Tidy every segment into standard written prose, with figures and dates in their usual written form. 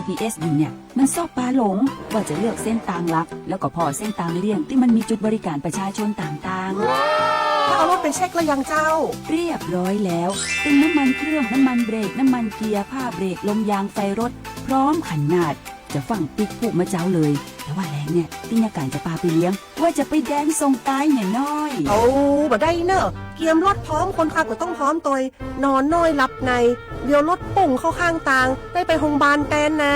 GPS อยู่เนี่ยมันซอบปลาหลงว่าจะเลือกเส้นทางลักแล้วก็พอเส้นทางเลี่ยงที่มันมีจุดบริการประชาชนต่างๆถ้าเอารถไปเช็คแล้วยังเจ้าเรียบร้อยแล้วตึงน้ำมันเครื่องน้ำมันเบรกน้ำมันเกียร์ผ้าเบรกลมยางไฟรถพร้อมขนาดจะฟังปิ๊กผูกมาเจ้าเลยแต่ว่าแรงเนี่ยติญาการจะพาไปเลี้ยงว่าจะไปแดนส่งตายเนี่ยน้อยเอาบ่ได้เนอะเกียมรถพร้อมคนขับก็ต้องพร้อมตัวนอนน้อยรับในเดี๋ยวรถปุ่งเข้าข้างทางได้ไปโรงพยาบาลแตนนะ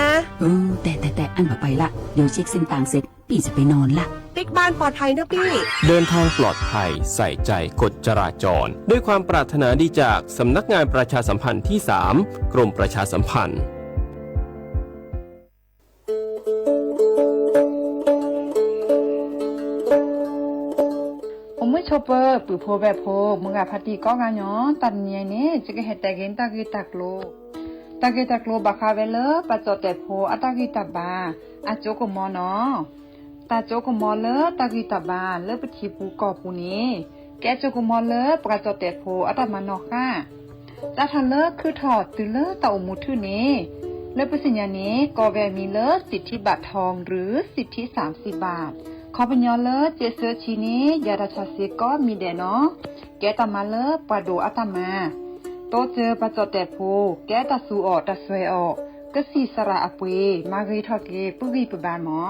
แต่อันต่อไปละเดี๋ยวเช็คเส้นทางเสร็จพี่จะไปนอนละติ๊กบ้านปลอดภัยนะพี่เดินทางปลอดภัยใส่ใจกฎจราจรด้วยความปรารถนาดีจากสำนักงานประชาสัมพันธ์ที่ 3 กรมประชาสัมพันธ์อมชเปอร์ปือโพแบบโพมึงอะพัตีก็งานยตันเนียนี่จะก็เฮ็ดแต่เกนตะกีตักโลบักคาเวเลปะจอแต่โพอะตะกีตะบาอะโจกมอเนาะตาโจกมอเลตะกีตะบาเลปทีปูกอปูนี้แกโจกมอเลปะจอแต่โพอะตะมานอค่ะตาทันเลคือถอดตือเลตะอมุทื่อนี้เลปสิญญานี้ก็แวมีเลสิทธิบัตรทองหรือสิทธิ30 บาทขอปัญญาเลเจเซอร์ชีนี้ยาดาชาเซก็มีเดเนาะแกตามาเลปะโดอะตามาโตเจอปะจอแต่โพแกตาสูออกตาสวยออกก็สีสระอปุยมาเกยทอเกปุวีปบานหมอ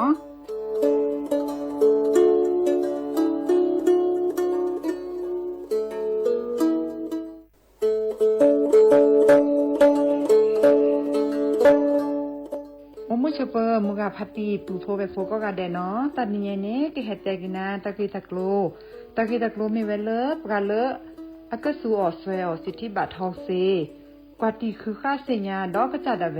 มุชเปอร์มุกาพัตีปูโพเวโฟก็กาเดเนาะตัดนี้เนี่ยก็เฮ็ดแต่กินาตะกีตะโกลมีเวลปกาเลอะก็สูออสเวลสิทธิบัตรทองเซกว่าตีคือค่าเสียดอกก็จะดาเว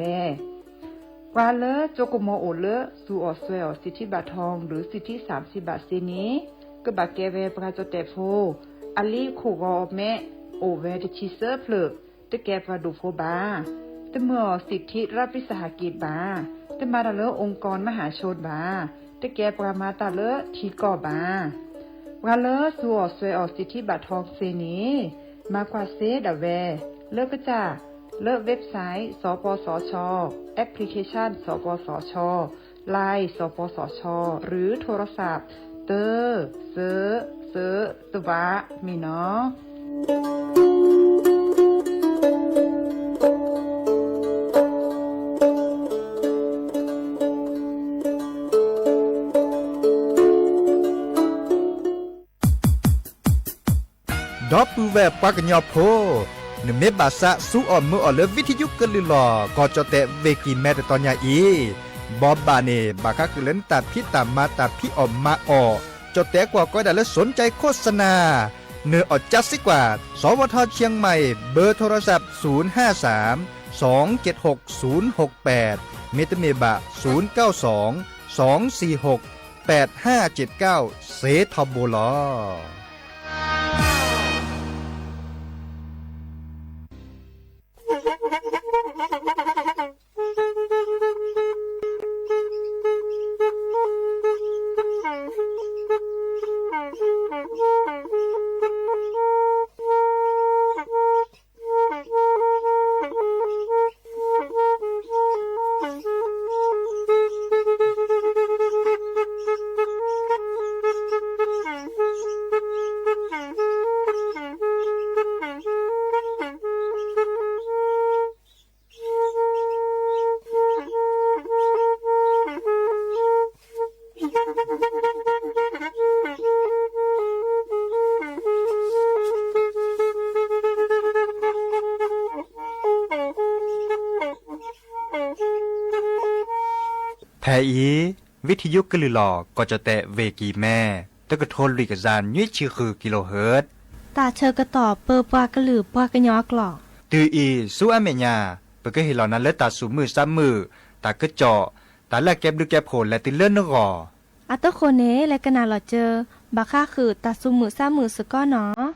กว่าเลโจกโมโอเลสูออสเวลสิทธิบัตรทองหรือสิทธิ30 บาทเซนี้ก็บักแกเวปกาจเตโฟอลีโคกอแม่โอเวตชิเซอร์เพลตะแกปาดูโฟบาตะเมื่อสิทธิรัฐวิสาหกิจบาแต่มาตะเลองค์กรมหาชนบาแต่แกปรามาตะเลทีก่อบาวาเลสัวสวยออกสิทธิบัตรทองเซนีมากว่าเซดาแวเลิกก็จ้าเลิกเว็บไซต์สปสชแอปพลิเคชันสปสชไลน์สปสชหรือโทรศัพท์เตอเซตวะมีเนาะดอปูแบบปากญอโพนเมบาสะสู้อ่อนมืออ่อนเลวิทยุกะลิลอก็จะแต่เวกินแม่ตอนยาอีบอบบาเนบาคักเล่นตัดพี่ตามมาตัดพี่อ่อมมาออจะแต่กว่าก็ได้และสนใจโฆษณาเนื้ออดจัดสิกว่าสวทเชียงใหม่เบอร์โทรศัพท์053 276 068เมตเมบะ092 246 8579เซทอโบลอแทอีวิทยุกะลือหลอก็จะแตะเวกีแม่ตะกะโทนลิกจานยุ้ยชื่อคือกิโลเฮิรตซ์ตาเชอกระตอบเปอปากระหลือปากระยอกหลอกตืออีสู้อเมญาเปก็เห็นเหล่านั้นและตาสูมือซ้ำมือตากระเจาะตาแลกแก็บดูแก็บโผลและติเลื่อนนกออัตโคเนและกะนาหลอเจอบาค่าคือตาสูมือซ้ำมือสก้อเนาะ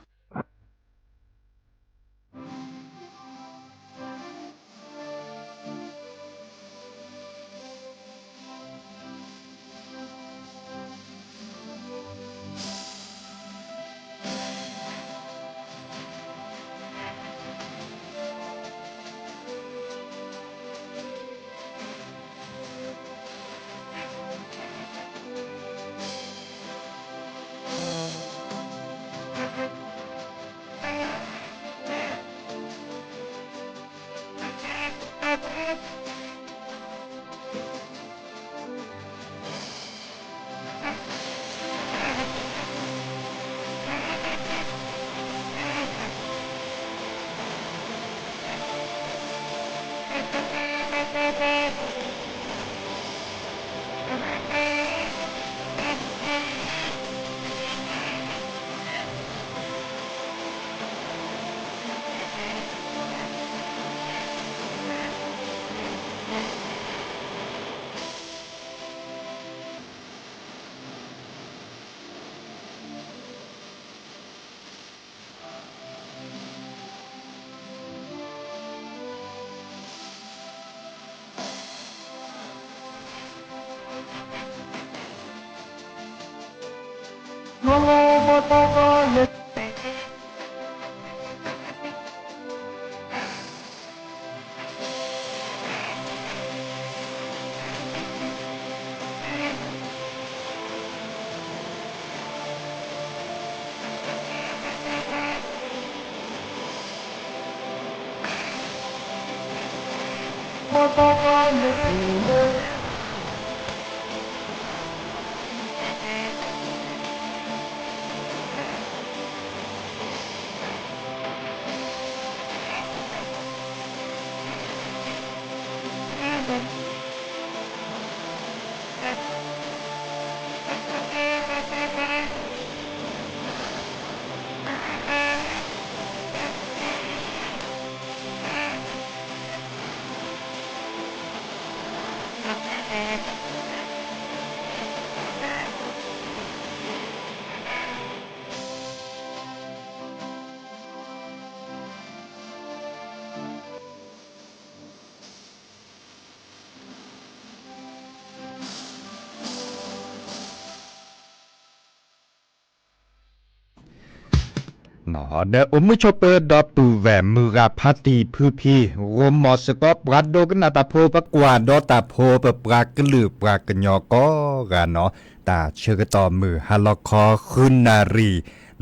หนอเดออุมชเปดอปูแหวมือกับพัตีพือพี่รวมมอสก็ปรัดโดกันนาตาโพปกวาดอตาโพปปรากลือปรากญอก็กันเนาะตาเชื่อต่อมือฮาลอคอคืนนารี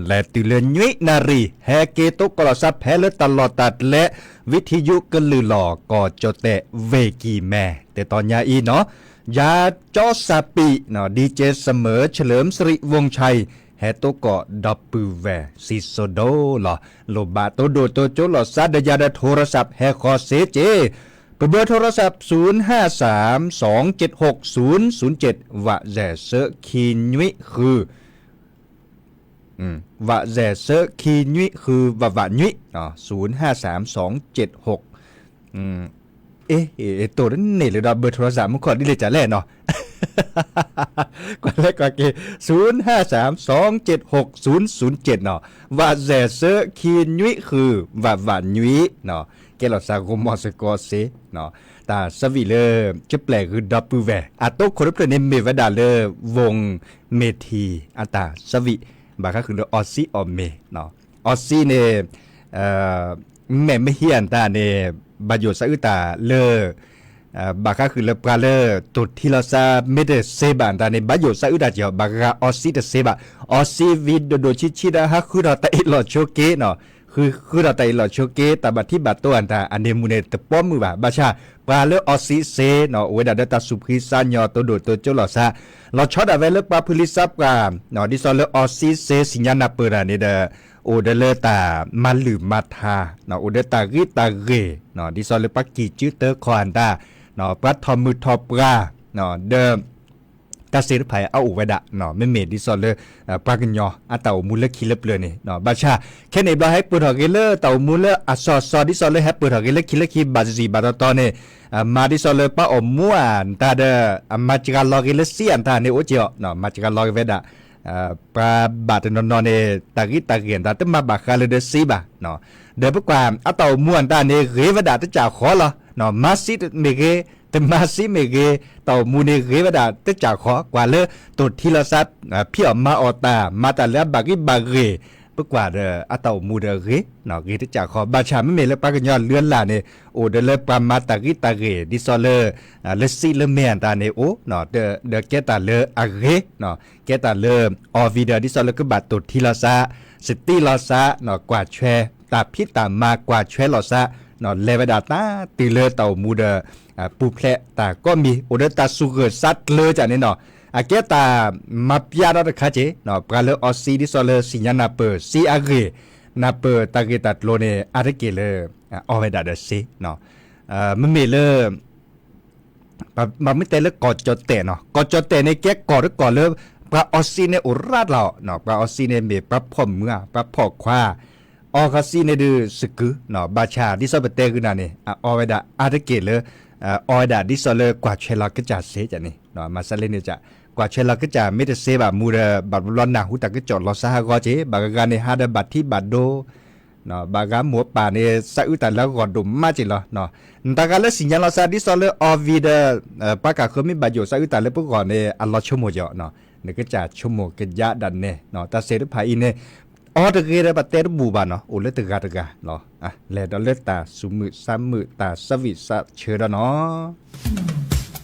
และตุเลญวินารีแฮเกตุกลซับแพลตลอดตัดและวิทยุกลือหลอก็จะแตะเวกีแม่แต่ตอนยาอีเนาะยาจอสปีเนาะดีเจเสมอเฉลิมสิริวงชัยแฮโตก็ดับปูแวซิโซโดลอโลบาโตโดโตโจลอซาดยาดโทรศัพท์แฮคอเซเจเบอร์โทรศัพท์0532760007วะแจเซคีนวิคือวะแจเซคีนวิคือวะนิเนาะ053276ตัวนั้นเนี่ยเลยเบอร์โทรศัพท์มันขอได้เลยจ้ะแล่เนาะกว่าแรกกว่าเก0532760007เนาะว่าแซเซอร์คีนยุ้ยคือว่ายุ้ยเนาะแกเราสากมอสกอเซเนาะตาสวิเลอร์จะแปลคือดับปูแวอะโตคนเปนเมวดาเลอร์วงเมทีอะตาสวิบาก็คือออซซี่ออเมเนาะออซซี่เนี่ยแม่ไม่เฮียนตาเนี่ยบาโยซาอุตาเลอบาก็คือเลปราเลตุดที่เราซาไม่ได้เซบันแต่ในบาโยซาอุดาเจียวบากาออซีเดเซบะออซีวิดโดชิดาฮะคือเราแต่หลอดโชเกเนาะคือเราแต่หลอดโชเกแต่บัดที่บัดตัวอันตาอันเดมูเนตป้อมมือบาบาชาปราเลออซีเซเนาะเวดาเดตาสุพริซานยอตัวโดตัวเจ้าหลอดซาเราช็อตเอาไว้เลปาพลิซับกาเนาะดิซอเลออซีเซสิญญาณเปราเนี่ยเดโอเดเลตามาลืมมาทาเนาะโอเดตาริตาเรเนาะดิซอเลปักกีจื้อเตอคอนตาเนาะปัดทอมมือทอปราเนาะเดิมกาเซรไผเอาอุไว้ดะเนาะไม่เมดดิซอเลปรากญออะเต่ามูลคิเลเปลนี่เนาะบาชาแค่ในบลาให้ปุถเกเลเต่ามูลอะซอดิซอเลให้ปุถเกเลคิเลคิบาซีบาตอเนี่ยมาดิซอเลปะอมมัวตาเดมาจิกาลอเกเลเซียนตาเนี่ยโอเจาะเนาะมาจิกาลอเวดะปราบาตนนเนี่ยตากิตาเกียนตาตมาบาคาเลเดซีบาเนาะเดบกว่าอะเต่าม่วนตาเนี่ยเรวดาตจ่าขอละเนาะมาซิเมเกแต่มาซิเมเกเต่ามูเนเรวดาตจ่าขอกว่าเลตุทีละซัดพี่ออกมาออตามาแต่แล้วบากิบาเรปกว่าเดอะเต่ามูเดเรเนาะเรตจ่าขอบาชาไม่เมเลปากญอเลื่อนล่ะเนี่ยโอเดเลปามาตากิตาเรดิซอเลเลซิเลเมนตาเนี่ยโอเนาะเดเกตาเลอะเรเนาะเกตาเลออวีเดดิซอเลก็บาตุทีละซาสติลอซาเนาะกว่าแชตาพิตามากว่าแชลอซาเนาะเลเวดาตาตีเลเต่ามูเดปูเพลตาก็มีโอเดตาสุเกซัดเลจากนี้เนาะอาเกตามาพิอาดอคาเจเนาะปราเลออซีดิซอเลสิญานาเปอร์ซีอาเกนาเปอร์ตาเกตัดโลเนอาเรเกเลออเวดาเดซีเนาะมันมีเลมันไม่แต่เลกอจอเตเนาะกอจอเตในแก๊กกอดก่อนเลปราออซีเนอุราดเราเนาะปราออซีเนเมปราพ่อมเมื่อปราพ่อควาออคาซีเนดูสกุเนาะบาชาดิซอเปเตกุนาเนี่ยออเวดาอาเรเกเลออเวดาดิซอเลกว่าเชลากจะเซจันนี่เนาะมาซาเลเนจะกว่าเชลากจะไม่ได้เซบะมูเดบัดลอนนาหุตะกจอดลอซาฮากอเจบากาเนฮาเดบัดที่บัดโดเนาะบากาหมัวป่าเนี่ยซาอุตันแล้วก็ดุมมาจิเนาะตากาเลสิญญาลอซาดิซอเลออวีเดปากาเคมีบาโยซาอุตันแล้วพวกก่อนเนี่ยอัลลอฮ์ชั่วโมงเนาะ นึกก็จะชั่วโมงกันยะดันเนี่ยเนาะตาเสดภายเนี่ยอ๋อตะเกียบเตรบูบานเนาะโอ้เลตกาตะกาเนาะอ่ะแลดอเลตาสุมือสามมือตาสวิสะเชอดเนาะ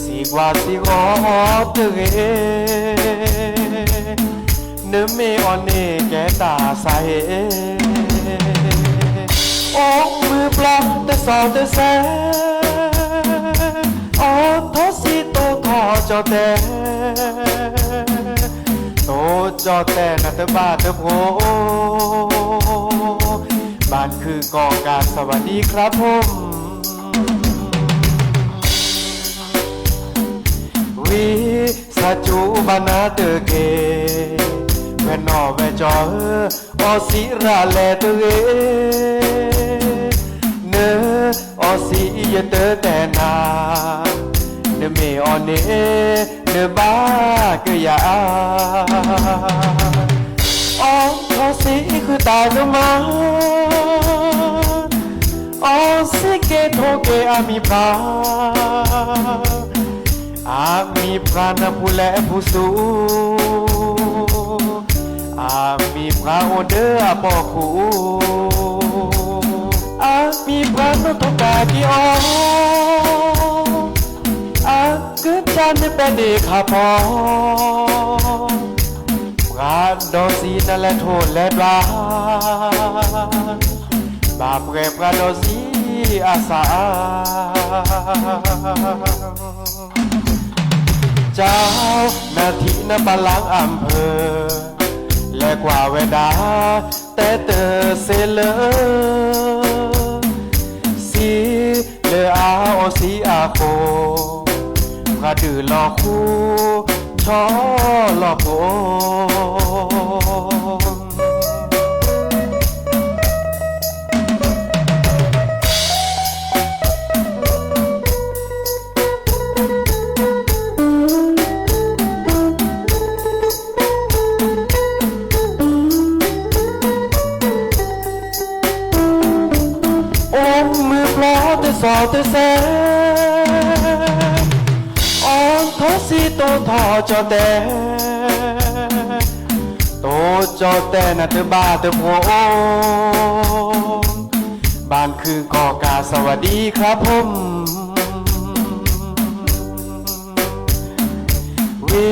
สีกว่าสีงอเตเอเนื้อเมออนเนแกตาใสโอ้มือปลอมแต่สาวแต่แสโอ้ทอสีโตขอจอแต่โตจอแต่นัตบ้าเตโพบ้านคือกองการสวัสดีครับผมวิสาจูบานาเตเกแวนนอแวจอออสิราแลเตเอเนอออสิเยเตแต่นาเน เมออนเนเนบ้าก็อย่าอ๋อทอสิคือตายก็มาอ๋อสิเกโทเกอามีปาอามีพระนผู้แลผู้สูอามีพระโอเดอร์ปอคูอามีพระนุตกากิออาเกิดจันเป็นเด็กขาพอพระดอสีนั่นแหละโทษและบาบาปแก่พระดอสีอาสาเจ้าหน้าที่นบาลังอำเภอและกว่าเวดาแต่เตอเสเลอสีเลออาโอสีอาโคพระดือหลอกคู่ชอหลอกโอสอเตเซออนทอสีโตทอจอแต่โตจอแต่น่ะเตบ้าเตโพบ้านคือกอกาสวัสดีครับผมวิ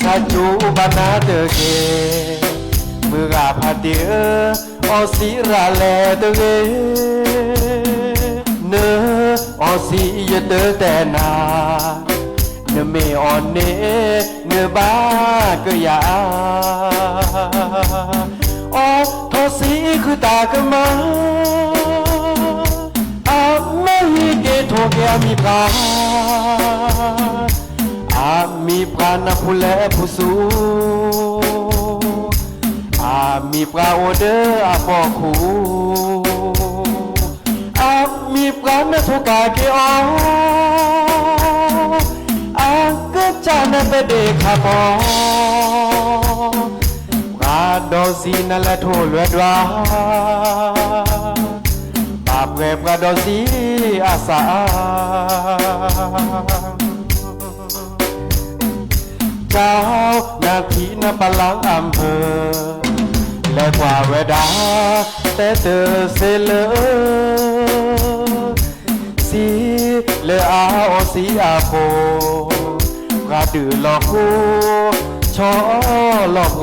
สาจูบานาเตเกมือกาพาเตียออสิราแลเตเกเนออสียเตอแต่นาเนเมออนเนเนบ้าก็อย่าออทอสีคือตากะมาอาไม่เกโทเกมีพาอามีพระนผู้แลผู้สูอามีพระโอเดอร์อาปอคูมีพระนทุกาเกออาเกิดจานเป็นเด็กขาพอพระดอสีนั่นแหละโทษเลือดว่าบาปแก่พระดอสีอาสาเจ้าหน้าที่นบาลังอำเภอและกว่าเวดาแต่เตอเสเลอสีเลออาโอสีอาโคพระดือหลอกคู่ชอหลอกโก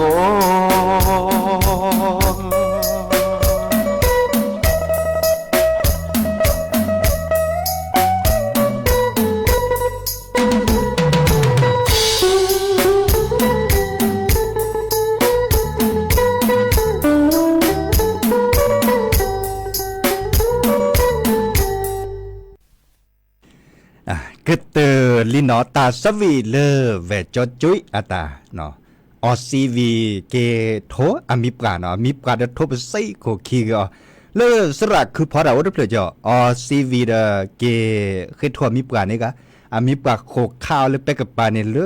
ึเตอลินอตาสวีเลเวจอจุยอาตาเนาะออซีวีเกโทอามิปราเนาะมีปราเดโทไปไซโคคีก็เลสระคือพอเราได้เปล่าจ่อออซีวีเดเกเคยทัวมีปรานี่ก็อามิปราโคข้าวเลยไปกับปานี่เล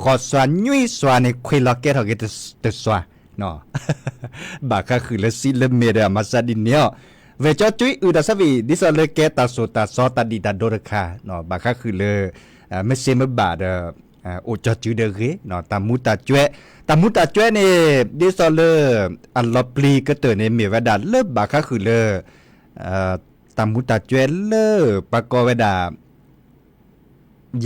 ขอสวานยุยสวานในคุยล็อกเก็ตเขาเกตสวานเนาะบาก็คือเลซิเลเมเดมาซาดินเนียเวจอจุยอุดาสวีดิสเลเกตาโซตาซอตาดิดาโดรคาเนาะบาก็คือเลไม่เซมบาดโอจอจุยเดเรเนาะตามุตาจ้วยเนี่ยดิสเลอัลลอปลีก็เตอเนี่ยมีเวดาเลบาก็คือเลตามุตาจ้วยเลปากอเวดา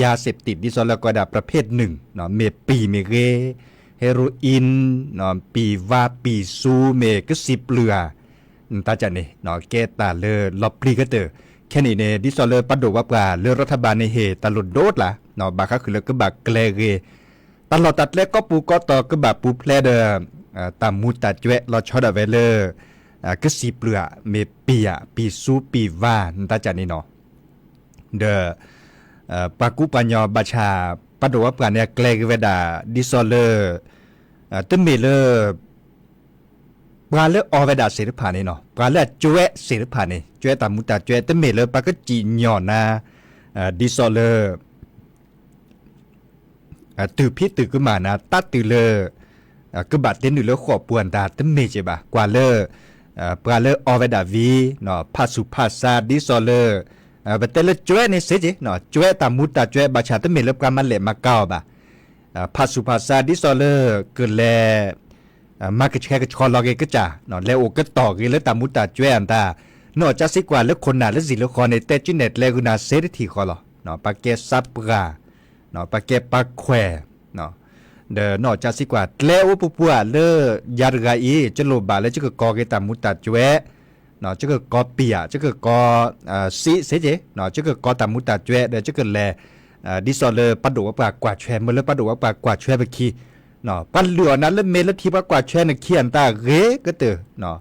ยาเสพติดดิสเลก็ดาประเภทหนึ่งเนาะเมปีเมเรเฮโรอีนเนาะปีวาปีซูเมก็สิเปลือตาจันนี่เนาะเกตาเลลอปลีก็เตอแค่นี้เนี่ยดิสเลปัดโดว่าปลาเลรัฐบาลในเหตุตลอดโดดล่ะเนาะบาก็คือเลก็บาเกลเรตลอดตัดเล็กก็ปูก็ต่อก็บาปูเพลเดอตามมูตัดเจวเราชอดเวเลก็สิเปลือเมปียปีซูปีวานตาจันนี่เนาะเดปากุปัญญาบัชาปัดโดว่าปลาเนี่ยเกลเวดาดิสเลตึมเมเลปลาเลอเวดาเสริพานี่เนาะปลาเลจวเสริพานี่จวตามมุตาจวตึมเมเลปาก็จีญอนะดิสเล ตื่นพี่ตื่นขึ้นมานะตัดตื่นเลยก็บาดเต้นอยู่แล้วขอบปวนตาตั้งเมจบ่ากว่าเลยปลาเลออเวดาวีเนาะภาสุภาษาดิซอเลบัดเตลจ้วยในเสจิเนาะจ้วยตามุตตาจ้วยบาชาตั้งเมลบกันมาเลมาเก้าบ่ภาสุภาษาดิซอเลเกิดแลมากระแชกระชอลอเกก็จ่าเนาะแล้วโอก็ต่อกันแล้วตามุตตาจ้วยอันตานอกจากสิกว่าแล้วคนน่ะแล้วสิละครในเตจิเน็ตแล้วกุนาเสด็จที่ขอหรอเนาะปาเกซับปราเนาะปาเกปาแควเนาะเดนอกจากสิกว่าแล้วปุ๊บๆเลอยาดกาอีจะโลบาแล้วจะก็กอเกตามุตตาจ้วยเนาะจะก็กอเปียจะก็กอซีเสจเนาะจะก็กอตามุตตาจ้วยเดจะก็แลดิซอเลปัดดปากกว่าแชมเมเลปัดดปากกว่าแชไปคีเนาะปันเหลือนั้นแล้วเมลทีปากกว่าแชนเขียนตาเรก็เตอเนาะ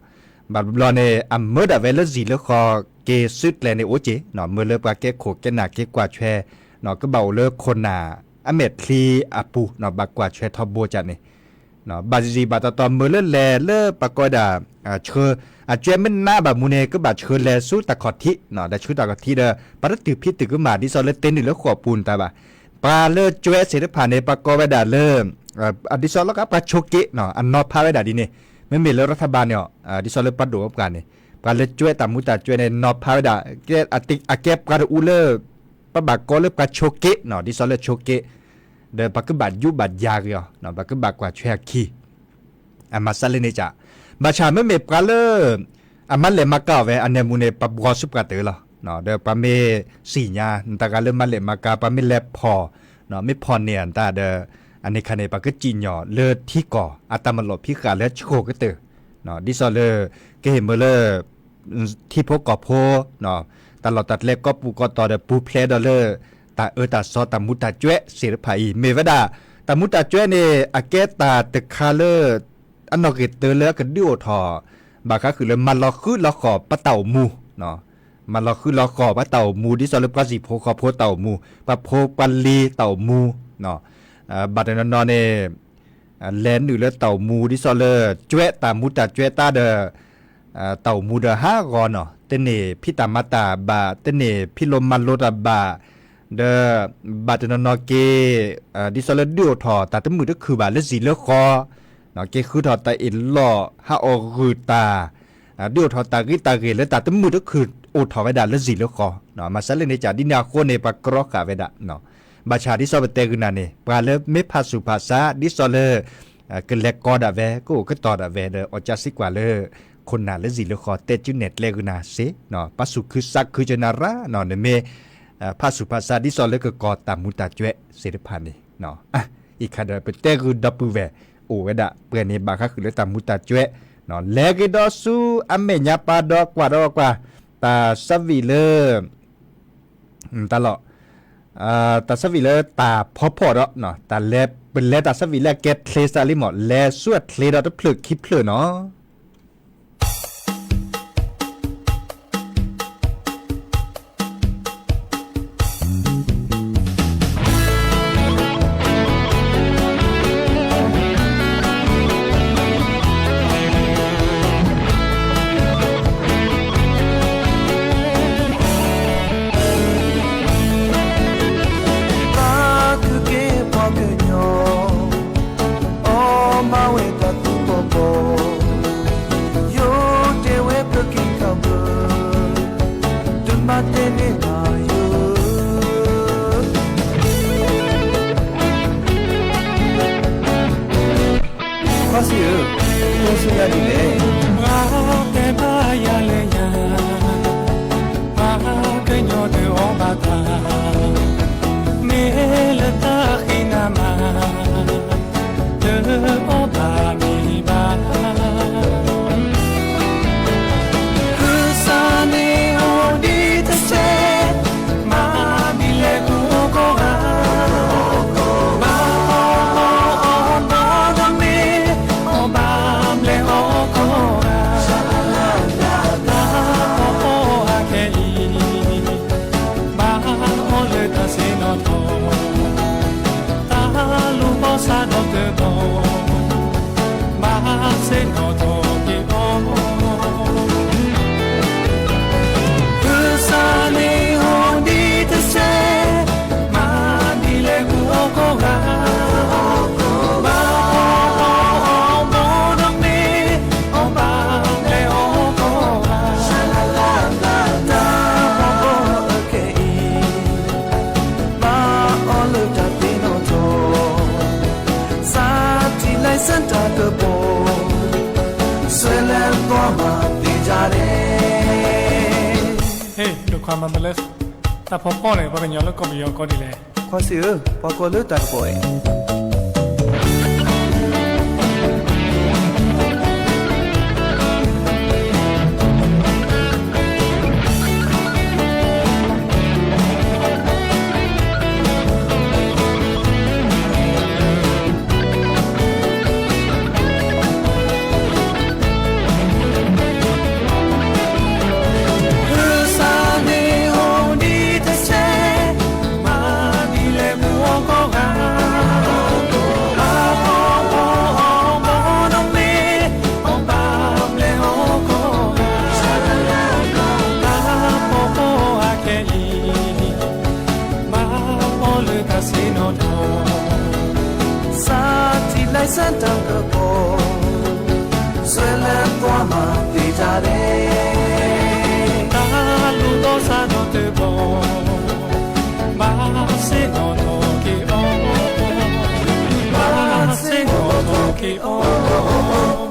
บัดรอในอัมเมดาเวลจีแล้วคอเกซึดแลในโอเจเนาะเมเลปาเกโขเกนาเกกว่าแชเนาะก็เบาเลิกคนน่ะอเมดคลีอาปูเนาะบักกว่าแชทอบโบจัดนี่เนาะบาจีบาตตอมเมเลแลเลปากอดาเชอเจมันหน้าบามูเนก็บาเชอแลสู้ตะขอทิเนาะได้ชุดตะขอทิเด้อปะตึกพิตึกก็มาดิซอเลเต้นนี่แล้วขอปูนตาบาปาเลจวยเสด็จผ่านในปากอเวดาเลอดิซอแล้วก็ปาโชเกเนาะอันนอพาเวดาดีนี่ไม่มีแล้วรัฐบาลเนี่ยดิซอเลปัดดูกับกันนี่ปาเลจวยตามุตตาจวยในนอพาเวดาเกอติอาเกปกาอูเลปะบากอเลปาโชเกเนาะดิซอเลโชเกเดปักบัดยุบัดยากเนาะปักบัดกว่าแชคีมาซาเลเนจ่าบาชาไม่เมปกาเลมันเลมาเก้าเวอันเนมูเนปะบอสุปกาเตอละเนาะเดปะเมสีญาตากาเลมาเลมากาปะเมเลพอเนาะไม่พอเนี่ยตาเดอันนี้คันเนปะก็จีนหยอเลที่ก่ออัตมาลบพิกาเลโชกเตอเนาะดิซอเลเกเมเลที่พกกอโพเนาะตลอดตัดเล็กก็ปูกอต่อเดปูเพลดเลตาตาซอตามุตตาจ้วยเสียภายเมวดาตามุตตาจ้วยเนี่ยอาเกตาตะคาเลอันนอกเกตเตอร์เลกันดิโอทอบาคะคือเลยมันรอคือรอขอปะเต่ามูเนาะมันรอคือรอขอปะเต่ามูดิซอลปาสิโพขอโพเต่ามูปะโพปันลีเต่ามูเนาะบัดนั้นเนี่ยแลนอยู่แล้วเต่ามูดิซอลจ้วยตามุตตาจ้วยตาเดเต่ามูเด5กอเนาะเตเนพิตามาตาบาเตเนพิลมมันโลตาบาเดบาดนอเกดิซอลดิโอทอตาตมือก็คือบาเลสีเลคอเนาะเกคือทอตาอินลอฮาออคือตาดิโอทอตากิตาเกและตาตมือก็คือโอทอไวดาเลสีเลคอเนาะมาซะเลในจาดินาโคเนปากรอกาเวดาเนาะบาชาดิซอเบเตกุนาเนปาเลเมภาสุภาษาดิซอเลกเลกอดาเวก็ตอดาเวเดอจาสิกว่าเลคนนาเลสีเลคอเตจุเน็ตเลกุนาเซเนาะปัสุคือซักคือจนาระเนาะเนเมภาสุภาษาดิซอเลก็กอตามุตาจเวเสด็จผ่านนี่เนาะอีกคาเดเปเตคือดับเบิลเวโอเวดาเปรเนบาคะคือเลตามุตาจเวเนาะเลกิดอสูอเมญาปาดอกว่าตาซาวิเลตลอดตาซาวิเลตาพอเนาะตาเลเป็นเลตาซาวิเลเกตเคลซาลิหมดเลสวดเคลดอตพลึกคิดเพลเนาะKusane ho di te se ma di le ku o ko ga ความมันเลยแต่พอป้อเลยว่ากันยอแล้วก็ไม่ยอก็ดีเลย ขอซื้อพอก็เลือกตัดบ่อย စံတောင်တော့ဆွဲလန်းသွားမှသိကြတယ်တာလူတော်စားတော့တဲ့ဘောမာစေတော့ကေအောမာစေတော့ကေအော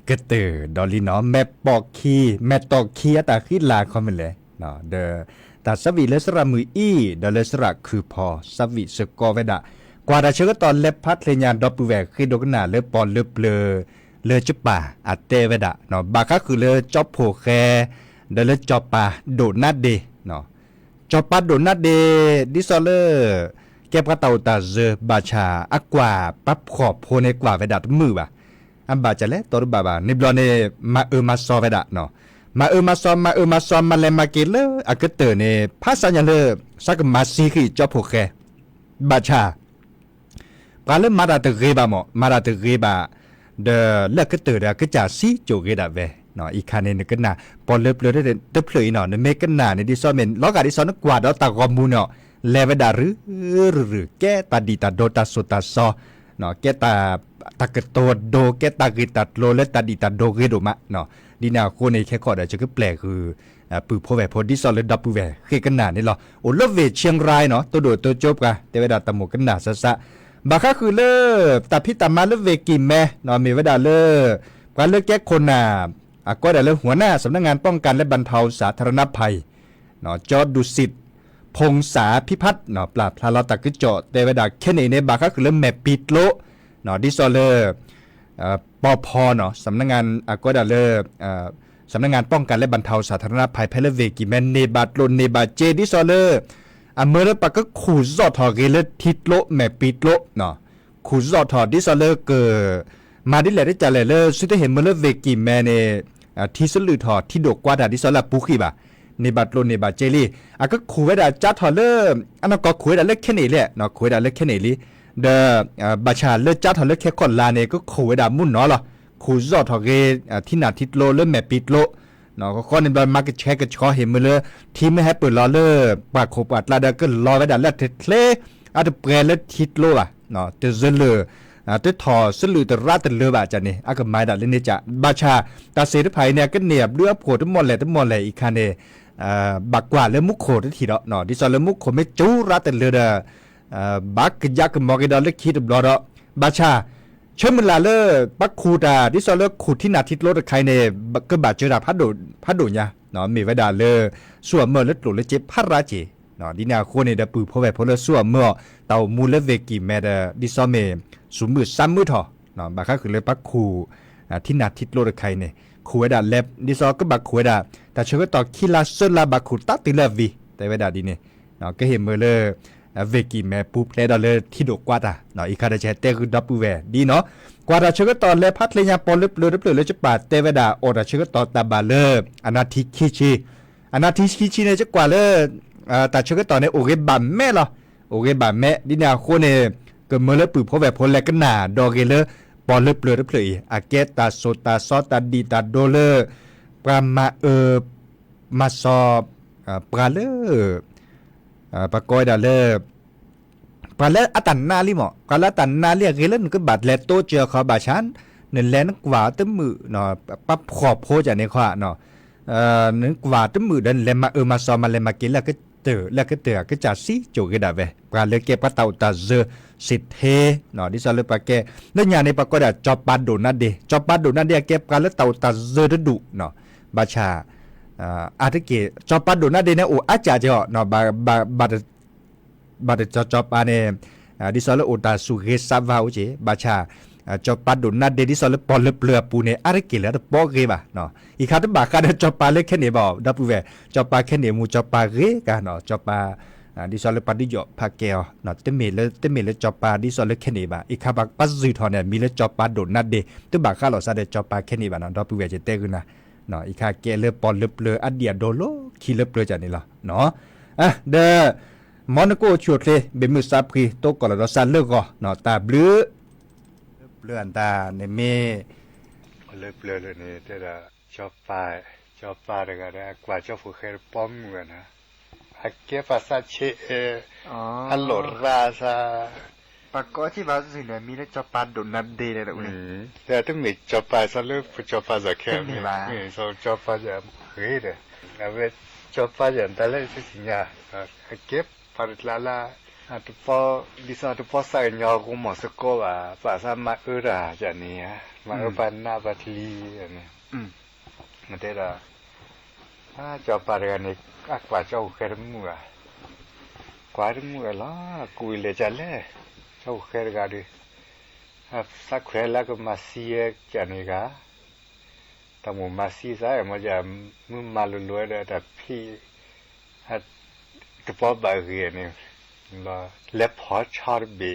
กเตอร์ดอลลีเนาะแม่ปอกคีแม่ตอกคีตาขึ้นลาคอมมันเลยเนาะเดอตาสวีเลสระมืออีดอเลสระคือพอสวีสกอเวดะกว่าดาเชก็ตอนเล็บพัดเลยญาดอปูแวกคือดกหนาเลปอนเลเปลเลจุป่าอัตเตเวดะเนาะบาคะคือเลจอบโผแคเดเลจอบป่าโดนัดเดเนาะจอบป่าโดนัดเดดิซอเลแก็บกระเตาตาเจบาชาอักว่าปั๊บขอบโพในกว่าเวดะมือบ่ะ อันบาจะแล้วตัวบาในบลอเนมาซอเวดะเนาะมาซอมาเลมาเกลอะกเตเนภาษาญาเลสักมาซีคือจอผูกแคบาชาปาเลมาดาตะเกบามอมาดาตะเกบาเดเลกเตอร์กจ่าซีโจเกดาเวเนาะอีคาเนนกันน่ะปอเลเปลได้เดเพลยเนาะเมกันน่ะในดิซอเมนลอกาดิซอนกวาดตากอมูเนาะเลเวดารือแกตาดีตาโดตาโซตาซอเนาะแกตากโตโดแกตากิตาโลเลตาดีตาโดเกโดมะเนาะดีนาโคในแค่ขอดจะก็แปลคือปือพอแวพอดิซอเลดับปือแวเคกันน่ะนี่หรอโอเลเวเชียงรายเนาะตัวโดตัวจบกะเตเวดาตะหมกันน่ะซะบาค่าคือเลิกตาพิตามาเลิกเวกิมแม่นอนมีเวดาเลิกการเลิกแก้คนน่ะก็ได้เลิกหัวหน้าสำนักงานป้องกันและบรรเทาสาธารณภัยเนาะจอดุสิตพงษาพิพัฒน์เนาะปราบพลาลตะกึจอเตเวดาแค่ในบาค่าคือเลิกแมปิดโลเนาะดิซอเลปพเนาะสำนักงานก็ได้เลิกสำนักงานป้องกันและบรรเทาสาธารณภัยเพลเวกิแมนเนบาตโลเนบาเจดิซอเลเมื่อปะก็ขู่จอดถอเกลทิดโลแม่ปิดโลเนาะขู่จอดถอดิซอเลเกมาดิแลได้จ่าเลสุดที่เห็นเมื่อเวกิแมเนที่สลือถอที่ดกกว่าดาดิซอลปุขีบะในบัดโลในบัดเจลี่ก็ขู่ไว้ดาจัดถอเลอันนั้นก็ขู่ไว้ดาเล็กแค่ไหนแหละเนาะขู่ไว้ดาเล็กแค่ไหนลิเดบัชาเลจัดถอเล็กแค่คนลาเนี่ยก็ขู่ไว้ดามุ่นเนาะหรอขู่จอดถอเกที่นาทิดโลเริ่มแม่ปิดโลเนาะก็ข้อในบอลมาร์เก็ตแชร์ก็ชอเห็นมือเลยทีมไม่ให้เปิดรอเลยปากโคปาดลาดาก็รอไว้ดาแล้วเทเลอาจจะเปลี่ยนแล้วทิดโลอ่ะเนาะเตเซเลตัวถอสลือแต่ราตเลือบาจันนี่ก็ไม่ได้เล่นนี่จะบาชาตาเสด็จภัยเนี่ยก็เนียบเรือโผล่ทั้งหมดเลยอีกคันเนี่ยบักกว่าเรื่องมุกโขที่ทีเนาะเนาะดิซอลเรื่องมุกโขไม่จู้ราตเลือบักยักมอกิดอลเล็กคิดบลอดบาชาเชื่อมันลาเลปักคูดาดิซอลเลขูดที่นาทิตโลดใครเนี่ยก็บาดเจอดาพัดโดเนี่ยเนาะมีไว้ดาเลส่วนเมื่อเล็ดหลุดเล็ดเจ็บพัดราจีเนาะดินาโคเนี่ยเดปือพอแบบพอเลส่วนเมื่อเต่ามูเลเวกิแมดดิซอเมสูมือซ้ำมือถอเนาะบางครั้งคือเลยปักคูที่นาทิตโลดใครเนี่ยคูไว้ดาเล็บดิซอก็บักคูไว้ดาแต่เชื่อก็ต่อคิลาเซลาบักคูตัดติเลวีแต่ไว้ดาดีเนี่ยเนาะก็เห็นเมื่อเลยเวกิแม่ปุ๊บแล้วดาเลยที่ดกกว่าตาเนาะอีกคาราเจเตคือดับเบิลแวดีเนาะกว่าเราเชื่อตอนเลยพัดเลยาปอลเลือจะปาดเตเวดาโอดาเชื่อตอนตาบาเลอนาทิคิชีเนี่ยจะกว่าเลยแต่เชื่อตอนเนี่ยโอเคบัมแม่หรอโอเคบัมแม่ดินาโคเนี่ยก็เมื่อเลยปืนพอแบบพอแลกันหนาดอกเกเลปอลเลืออาเกตาโซตาซอตาดีตาโดเลปรามามาซอปราเลปะกอยดาเลปาเลอตันนาลิหมอกาลตันนาเรียกเกลนก็บาดแลโตเจอเขาบาชันเนินแลนกว่าตึ้มมือเนาะปั๊บขอบโพจากในขวาเนาะนึกว่าตึ้มมือเดินเลมามาซอมาเลมาเกลแล้วก็เตอก็จัดซีโจกดาเวปาเลเก็บปะเตาตาเซสิทเทเนาะดิซาเลปะแกแล้วญาในปะก็ได้จอบปาโดนัดเดเก็บกันแล้วเตาตาเซดุเนาะบาชาอาทิเกจอบปาโดนัดเดนะโออาจารย์เจาะเนาะบาดจอบปาเนี่ยดิซอลโอตาสุเกซาบาอุเจบาชาจอบปาโดนัดเดดิซอลปอลเปลือปูเนี่ยอาทิเกแล้วปอเกบะเนาะอีกครั้งบาคาจอบปาเล็กแค่เนี่ยบอกดับเวจอบปาแค่เนี่ยมูจอบปาเกกันเนาะจอบปาดิซอลปาดิโยพาเกลเนาะเตเมเลจอบปาดิซอลแค่เนี่ยบะอีกครั้งบาปัสซุยทอนเนี่ยมีเลจอบปาโดนัดเดตัวบาคาหลอซาเดจอบปาแค่เนี่ยบะเนาะดับเวจะเตกุนะเนาะอีกครั้งเกเลปอลเปลืออัดเดียโดโลคีเลเปลือจันนี่ละเนาะเดมอนโกชัวร์เลยเบมุสาพรีโตก่อนเราสั่นเลิกก่อนเนาะตาเบลืออันตาในเมเลือเนี่ยแต่ละชอบปลาเด็กอะไรกว่าชอบฝึกให้ป้อมกันนะฮักเก็บภาษาเชฮัลโหลราซาปากก็ที่ว่าสิเนี่ยมีแล้วจอบปาโดนัดเดเลยนะอุ้ยแต่ต้องมีชอบปลาซะเลยชอบปลาจะแค่นี่โซชอบปลาจะเฮ้ยเด้อแล้วเวชอบปลาจะแต่ละสิ่งอย่างฮักเก็บพาร์ทลาทุกพอดิฉันทุกพอใส่ยอกุมอสโกว่าภาษามาราจันนี่ฮะมาปันนาบัตลีเนี่ยมันเท่าจอบปาร์กันนี่กว่าเจ้าแค่มัวกว่ามัวล้อกุยเลยจันเลยเจ้าแค่กันดิสักแค่แล้วก็มาเสียจันนี่กะแต่หมู่มาซีซ่ามันจะมึงมาลุ้ยๆเลยแต่พี่ทุกพอบางเรื่องนี่ละเล็บพอชาร์บี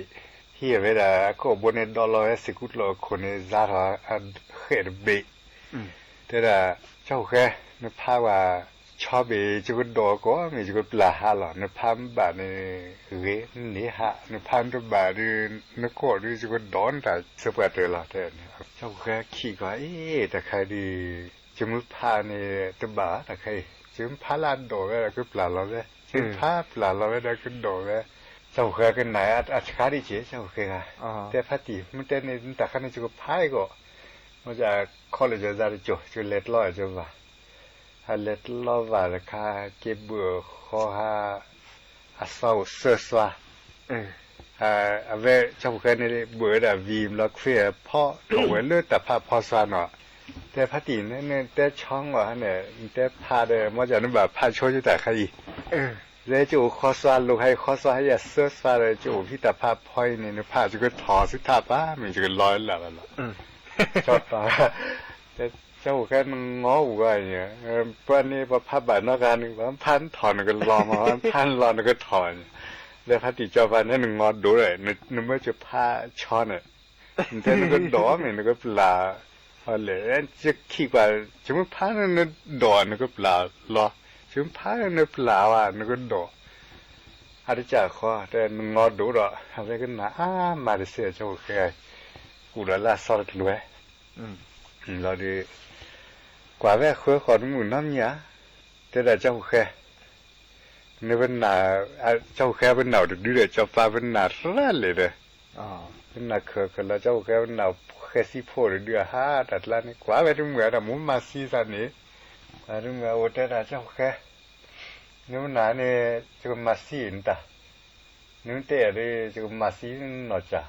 ฮียเวลาก็บนดอลลาร์สิกุลคนในซาร์อันเขตเบแต่ละเจ้าแค่ในภาพว่าชอบไปจุดดอก็มีจุดปลาหาหรอในภาพแบบในเรื่องนี้ฮะในภาพแบบในก็ดูจุดดอนแต่สบายตัวละแต่เจ้าแค่ขี้ก็แต่ใครดีจุดภาพในตัวบ้าแต่ใครจุดภาพลานดอก็คือปลาเราเลยจุดภาพปลาเราได้ก็ดอเลยเจ้าแค่กันไหนอาชาดิเจเจ้าแค่แต่พัติมันแต่ในแต่ขั้นในจุดภาพก็มันจะคอลเลจจะจุดเล็ดลอยจุดว่าฮัลเล็ดลอยว่าราคาเก็บเบื่อข้อหาอาเศร้าเสือสวะเวเจ้าแค่ในเบื่อแต่วีมล็อกเฟียพ่อเอาไว้เลือดแต่พาพอสวะเนาะแต่พัติเนี่ยแต่ช่องว่าเนี่ยแต่พาเดมันจะนึกแบบพาโชว์อยู่แต่ใครเลยจู่ข้อสวะลูกให้ข้อสวะให้อย่าเสือสวะเลยจู่พี่แต่พาพ่อยเนี่ยนึกพาจะก็ถอดสุดท้ายป้ามันจะก็ลอยแล้วชอบตาแต่เจ้าแค่มันง้อหัวเนี่ยเพื่อนนี่พอพับแบบนอกการนึงว่าพันถอนก็รอมาพันรอก็ถอนแล้วพัติเจ้าพันนั่นงอดูเลยนึกว่าจะผ้าช้อนเนี่ยแต่นึกก็ดอมเนี่ยนึกก็ปลาอะไรจะขี้กว่าจะไม่ผ้านั่นดอนึกก็ปลาหรอจะไม่ผ้านั่นปลาว่ะนึกก็ดออาจจะจากข้อแต่งอดูหรออะไรก็น่ามาเสียเจ้าแค่กูละลาสอดรวยเราดีกว่าแม่คุยขอหมุนน้ำยาแต่แต่เจ้าแค่ในวันหนาเจ้าแค่เป็นหนาวดื้อเจ้าฟ้าเป็นหนาร้านเลยเป็นหนาเคยกันแล้วเจ้าแค่เป็นหนาวแค่สิโพดเดือห้าตัดล้านกว่าไปถึงเหมือนแต่มุ้งมาซีสันนี้มาถึงเหมือนโอ้แต่เจ้าแค่ในวันหนาเนี่ยจะมาซีนตานึกแต่เลยจะมาซีนหนอจ้า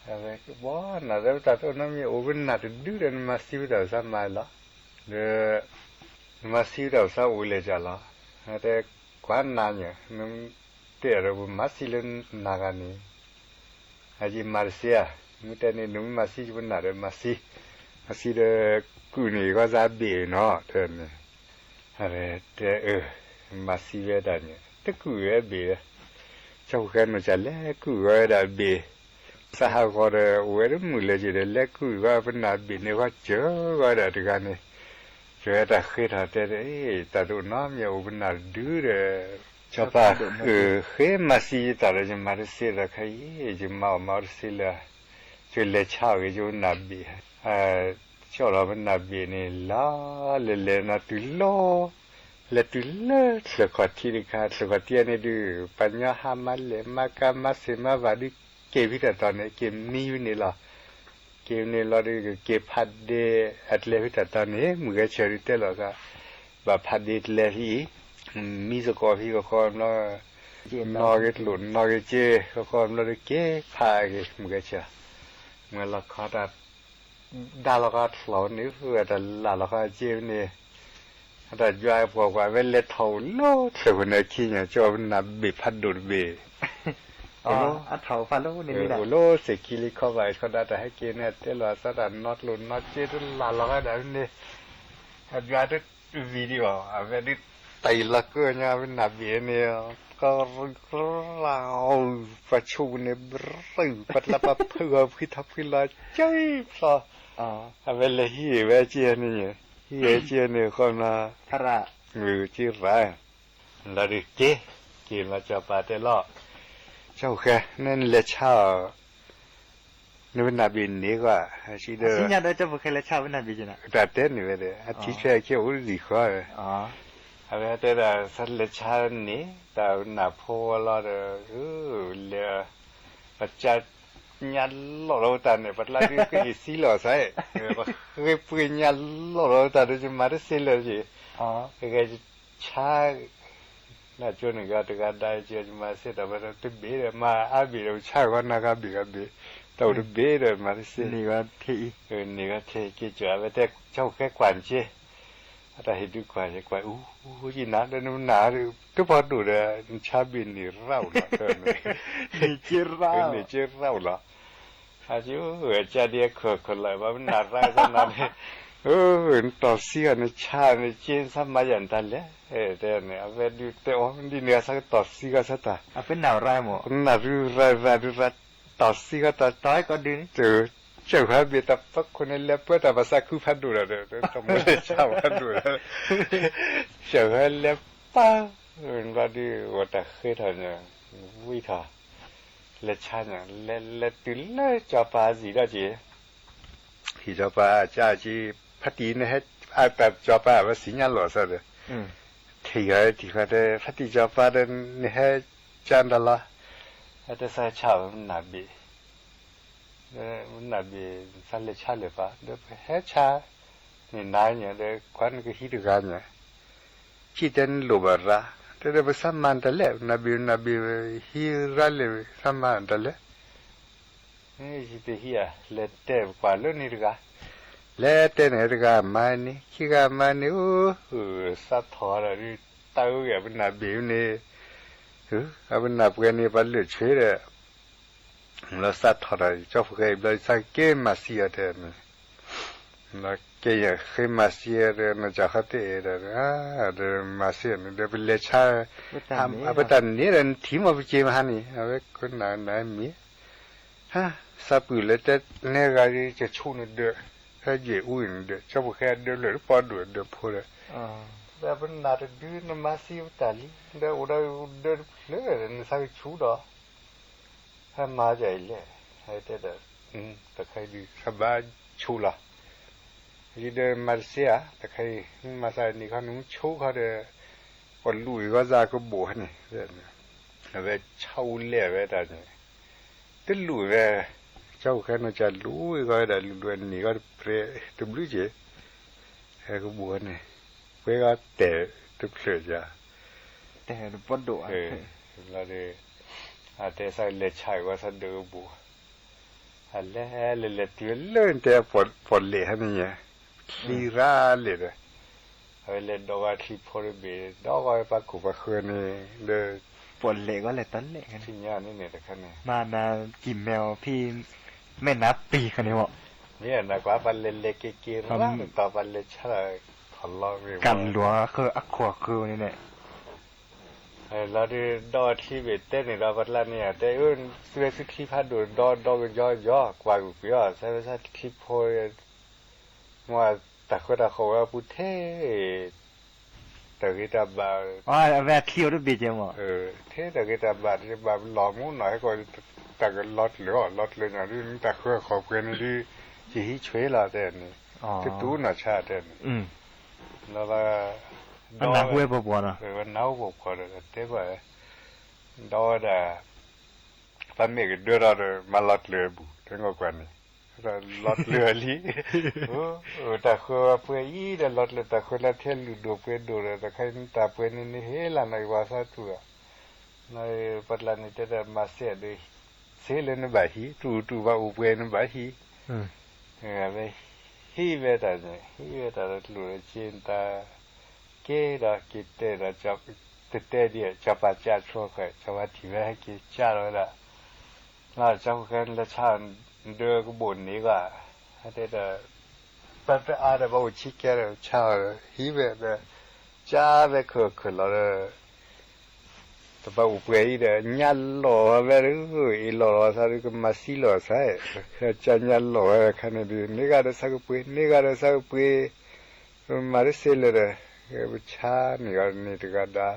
อะไรก็บ้าหนาแล้วแต่ตัวนั้นมีโอ้เป็นหนาดื้อเดินมาซีแต่สมัยละเดี๋ยวมาซีแต่สาวอุเลจ้าละแต่กว่านั้นเนี่ยนึกแต่เรามาซีเล่นนากันนี่อาจิมาเซียนึกแต่เนี่ยนึกมาซีเป็นหนาเดินมาซีเด็กกูนี่ก็จะเบี้ยเนาะเท่านี้อะไรแต่มาซีเวดานี่แต่กูเบี้ยเจ้าแค่มันจะเล่กูก็ได้เบี้ยสหกรณ์เวรมุลจีเดเล็กกูก็เป็นนาบินเนี่ยว่าเจอก็ได้ทุกการเนี่ยเจอแต่เคยทำแต่แต่ตัวน้ำเนี่ยเป็นนาดื้อเลยชอบป่ะเคยมาซีแต่เราจะมาเสียแล้วใครจะมาเสียแล้วจะเลี้ยชาวก็จะนาบิชอบเราเป็นนาบิเนี่ยล้อเล่นนาตุล้อเล่ตุล้อสกัดที่นี่ค่ะสกัดที่นี่ดูปัญญาหามาเล่มากามาเสมาว่าดิเก็บพิจารณาเก็บมีอยู่นี่ล่ะเก็บนี่ล่ะดิเก็บพัดเดอัดเลพิจารณามือเฉยๆล่ะก็แบบพัดเดเลฮีมีสกอพี่ก็คนละนอเกตหลุนนอเกเจก็คนละเก็บพาเกมือเฉยเมื่อเราขาดดาลก็หลอนนี่เพื่อแต่ลาเราก็เจนี่แต่ย้ายพวกว่าเวลเท่าโลเท่าคนขี้เนี่ยชอบนับบีพัดดูดบีอัดเท่าฟันลูกนี่นะโอ้โลสิกิลิเข้าไปเขาได้แต่ให้กินเนี่ยเตลอสระน็อตหลุนน็อตเจตุลาเราก็ได้เนี่ยอัดย้ายด้วยวิดีโออ่ะเวลิไตลักเนี่ยเป็นนับบีเนี่ยก็เราประชุมเนี่ยบรึปัดละปัดเพื่อพิทักษ์พิลาใจพออ่ะเวลฮีเวเจียนี่ฮีเจียนี่คนละทาระจีระแล้วดิเจกินมาจะปาเตลอเจ้าแค่นั่นเลยเช่านี่เป็นนาบินนี่ก็ชีเดอร์สิญญาเดอเจ้าบุคคลเลยเช่าเป็นนาบินนะแต่เต้นนี่เลยอาทิตย์แค่เกี่ยวกับดีกว่าอะไรแต่ละสัตว์เลยเช่านี่แต่นาโพลอเดอเลี้ยปัจจัยยันหล่อเราแต่เนี่ยปัจจัยก็ยิ่งสีหล่อใช่เคยพูดยันหล่อเราแต่จะมาได้สีเลยสิก็จะชาน่าจนก็ตัวได้เจอมาเสร็จแต่ว่าตัวเบี้ยมาอาบีเราใช้ว่านักอาบีกับบีตัวเบี้ยมาเสร็จนี่ก็ที่นี่ก็ที่กิจวัตรแต่เจ้าแค่กวนเช่แต่เห็นดูกวนจะกวนยีน่าเดินหนาดูทุกพอดูเลยชาบินนี่เล่าละเออนี่เจ้าเล่าละอาจจะจะเดียกคนเลยว่ามันน่ารักขนาดนี้ต่อเสียในชาในเจนสมัยยันทันเลยแต่เนี่ยเอาไปดูแต่ว่ามันดีเนื้อสักต่อเสียสักตาเป็นหนาวไรหมดหนาวไร ต่อซีก็ต่อต้อยก็ดึงเจอพระเบียตับปักคนนี้แล้วเพื่อแต่ภาษาคือพันดูแล้วเด้อต้องไม่ได้ชาวพันดูแล้วเจอแล้วป้าก็ดีว่าแต่เคยทำเนี่ยวิธีเล็ดชาเนี่ยเล็ดตื่นเลยจะปาสีได้จีที่จะปาจ้าจีพัดดีเนี่ยให้แบบจะปาว่าสีเนี่ยหล่อซะเลยที่เขาได้พัดดีจะปาเนี่ยให้จันดละแต่ใส่ชาวหนาบีหนาบีสั่นเล็ดชาเลยปะเดี๋ยวให้ชาเนี่ยนายเนี่ยเดี๋ยวควันก็ฮิตกันเนี่ยคิดถึงลูบาระแต่เดี๋ยวสามานตะเล่นบีฮิรัลเลยสามานตะเล่นี่คิดเฮียเล็ดเตะกว่าลุ่นนี่รึกะเล็ดเตะนี่รึกะมานี่คิดกะมานี่โอ้สัตว์ทอร์นี่ตาวอย่างเป็นนาบีนี่เป็นนาบีนี่เป็นเลือดเชื้อเลยแล้วสัตว์ทอร์เจ้าพวกไอ้บริษัทเกมมาเสียเถอะนี่แล้วเกี่ยเคยมาเสียเรื่องน่าจะขัดเองเรื่องมาเสียนี่เดี๋ยวเป็นเลชาอาตันนี่เรื่องทีมอภิเษกมานี่เอาไว้คนไหนมีสับปะรดแต่เนี่ยก็จะชูนเดือดให้เยี่ยอุ่นเดือดชอบแค่เดือดเลยปอดเดือดพูดเลยแต่เป็นนาฬิกาดื้อมาเสียตาลีเดี๋ยวเราเดือดเลยนี่สักชูดอให้มาใจเลยให้แต่แต่ใครดีสบายชูละยีเดมาเซียแต่ใครมาใส่นี่เขาหนุ่มชูเขาเดคนลุยก็จะก็บวชนี่เอาไว้เช่าเล่ไว้แต่เนี่ยแต่ลุยไว้เจ้าแค่น่าจะลุยก็ได้ลุยนี่ก็เปรย์ตุบลุยเจให้ก็บวชนี่เพื่อก็แต่ตุบเสือจ้ะแต่ปวดตัวแล้วเดี๋ยวแต่ใส่เล็ดชายว่าสันเดือบวชอะไรเล็ดที่เลื่อนแต่ปวดเละนี่เนี่ยลีราเลยนะเฮ้ยเล่นดอกที่พอดีบีดอกไอ้ปักกุปักเขยนี่เด้อปวดเละก็เลยตันเละกันที่ย่านนี่เนี่ยแต่คันนี้มานากินแมวพี่ไม่นับปีคันนี้บอกเนี่ยนักว่าปันเล่นเล็กเกๆว่าต่อปันเล่นชะขอร้องเลยกันหลัวคืออักขวคือนี่เนี่ยเราดูดอกที่เบ็ดเต้นนี่เราปัดละเนี่ยแต่สวยสุดที่พัดดูดอกย่อกว่ากูย่อใช่ไหมใช่ที่พอว่าแต่คนเราเขาว่าพูดเท่แต่กิจบาลแวะเที่ยวด้วยบีเจมเท่แต่กิจบาลที่บาลหล่อมุ่งหน่อยก็แต่ก็ลดเลยนะที่แต่เพื่อขอบกันที่ที่ช่วยเราแต่นี่ที่ตู้น่าชาแต่แล้วว่าอันนั้นห้วยบัวนะวันน้าบัวเลยแต่ว่าดอดตอนนี้ก็เดือดเรามาลดเลยบุถึงกว่านี้ลดเรือลีแต่คือเพื่อยี่เดลดเลยแต่คนละเที่ยวดูเพื่อดูเลยแต่ใครแต่เพื่อนนี่เฮลันในวาสตัวในปัจจุบันนี้จะมาเสียด้วยเสียเลยนะบ่ายฮีตูว่าอุปเกนบ่ายฮีไปฮีเวตาเนี่ยฮีเวตาเราดูเลยจินตาเกล้ากิเตล้าจับติดเตเดียจับปัจจัยชั่วไปจับว่าที่ว่าให้กิจจ้าเลยละเราจับกันละชาเดือก็บ่นนี้ก็แต่แต่อะไรบ้างชิคกี้พายชาฮีเวตจ้าเวคือเราแต่ว่าอุปกรณ์เนี่ยยันหล่อเวรืออีหล่อซะก็มาซีหล่อใช่จะยันหล่อขนาดนี้นี่ก็ได้สักปีนี่ก็ได้สักปีมาได้เสร็จเลยก็ชานี่ก็นี่ก็ได้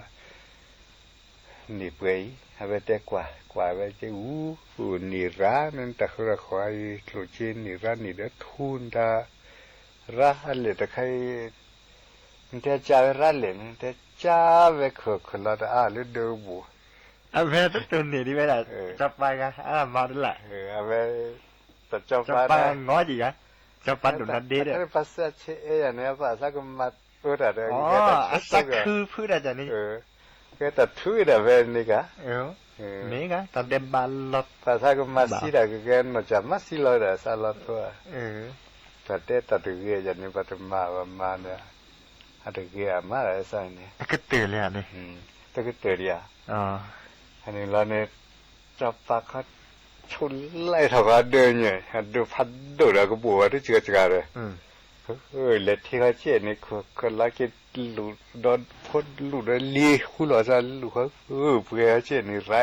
นี่ปีเอาไปแต่กว่าไปจะนี่ร้านนั่นแต่เขาขายลูกชิ้นนี่ร้านนี่เด็ดทุนตาร้านเลยแต่ใครมันจะจ่ายร้านเลยมันจะจ่ายไปคือเราจะเลือดดูบุแม่ตัวนี้ที่ไม่ได้จับไปกันมาด้วยแหละเอาไปแต่จับไปน้อยจีกันจับไปดูนัดเด็ดภาษาเชยเนี่ยภาษาก็มาพูดอะไรสักคือพูดอะไรนี่ก็แต่ทุยเดี๋ยวเป็นนี่กันนี่กันแต่เดิมบาลลดภาษาก็มาสีได้ก็แค่น่าจะมาสีเลยแต่สารตัวแต่เด็ดแต่ถึงเกี่ยนี่ปัตมาเนี่ยอาถึงเกี่ยมาอะไรสักนี่ก็เตือนเลยนี่แต่ก็เตือนอ่ะอันนี้เราเนี่ยจับปากเขาชุนไล่ถอดเดินเนี่ยดูพัดดูแล้วก็บัวที่เจือจเลยเล็ดที่เขาเชี่ยนี่คนละกิหลุดโดนพ้นหลุดลีคู่หล่อซะหลุดเขาเพื่อเชี่ยนี่ไร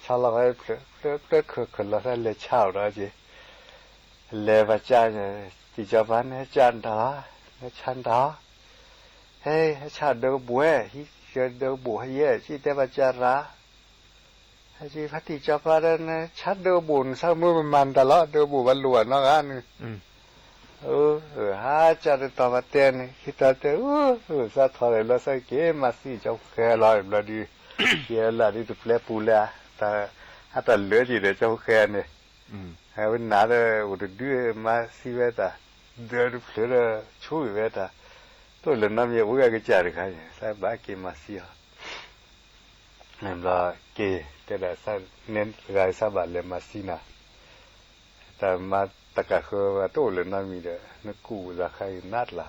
ช cha lo cái khờ lo ra le chào đó chứ le và cha thì cho bạn nó chan đó nó chan đó hey cha đâu bùa hi chơi đâu bùa hay gì chỉ để và cha ra hay chỉ phát thì cho bạn nó cha đâu buồn sao mới mình ta lo đâu bùa bạn luồn nó ăn ha cha được tao bắt tiền khi tao tới sao thôi là sao cái mà xí cho khe lo là đi kia là đi tụt lẹ pù lẹ ta ta lỡ gì để cho khe này hay bên nào đó được đưa mà xí về ta đưa được lỡ chui về ta tôi lần năm giờ uống cái trà được hay sao bác kia mà xí em là kia cái là sao nên cái sao bà lên mà xí na ta mà tất cả khơi tôi lần năm giờ nó cù ra khai nát là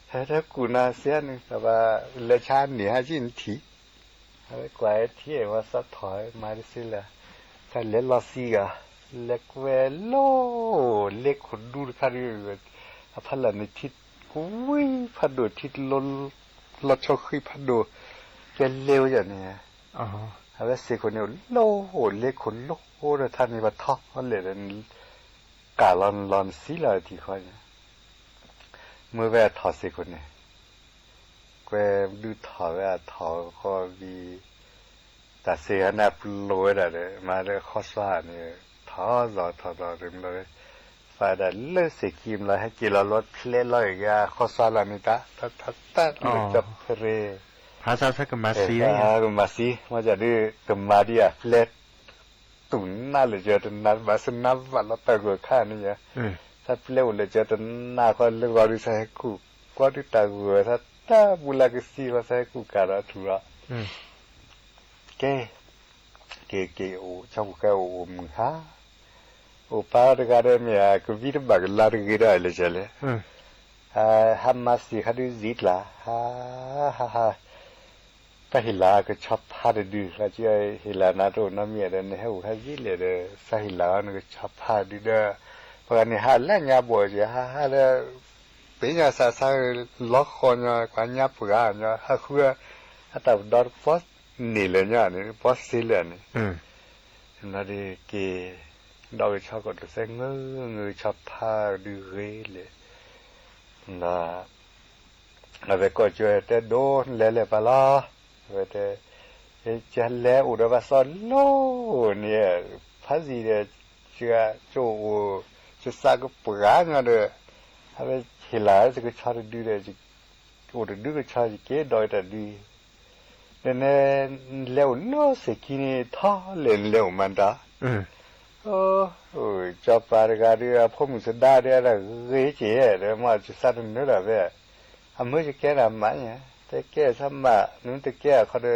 hay đó cù na xí này ta lấy chan nè hay chín thí quay thì mà sát thỏi mà đi xí là cái lấy lò xí à lấy quay lô lấy khổ đu cái gì phát là này thịt cùi phát đồ thịt lò cho khi phát đồ cái lêu vậy nè hay xí khổ nhiều lô lấy khổ lô rồi thanh này bắt thóc nó lấy là cả lon xí là thì coi nhá mới về thọ xí khổ này quay đưa thọ về thọ coi vì ta sẽ nạp lối ra đấy mà để khó xóa này thọ rồi rồi phải là lơ sẽ kim là hay chỉ là lót lê lôi ra khó xóa là người ta chụp phêภาษาสักมาซี mà xí mà giờ đi cầm mà đi à lê tụn naเลยเจอตนนั้นมาสนับว่าเราตะกัวข้านี่เนี่ยถ้าเลี้ยวเลยเจอตนน่าก็เลี้ยวดูใส่กูก็ดูตะกัวถ้าบุลากสีว่าใส่กูการะถูระเกโอชาวแกโอมึงฮะโอป้าเรื่องอะไรเนี่ยก็วิธีบักลาร์กีได้เลยเจเลยฮามาสีเขาดูจิตละฮ่าไปฮิลาก็ชอบพาดูเขาจะฮิลานาโดน้ำเมียเดินให้หูเขาจิเลยเด้อสาฮิลาเนี่ยก็ชอบพาดูเด้อเพราะนี่ฮาแล้วเนี่ยบ่อยฮาแล้วเป็นอย่างซาล็อกคนเนี่ยกว่าเนี่ยปุ๊กเนี่ยฮาคือฮาแต่ดอร์ฟอสนี่เลยเนี่ยฟอสซิลเนี่ยนั่นดิเกดอกชอบก็ดูเส้นเงยชอบพาดูเรื่อยเลยนะแล้วก็ช่วยแต่โดนเละๆไปละเวทจะเละอุดมสมโลเนี่ยภาษีเนี่ยเชื่อโจ้จะสักปรางอะไรอะไรเฮล่าจะก็ชอบดูเลยจะอุดดูก็ชอบจะเกดอยแต่ดีเนี่ยเลี้ยวโลสิกินท่าเลี้ยวมันด้าโอ้จอบปาร์การีพ่อมุสดาเดี๋ยวเราเกยเจ๋เดี๋ยวมาจะสั่งนู่นละเว้ยอามือจะแก่ละมันเนี่ยแต่แก่สมัยนู้นแต่แก่เขาเด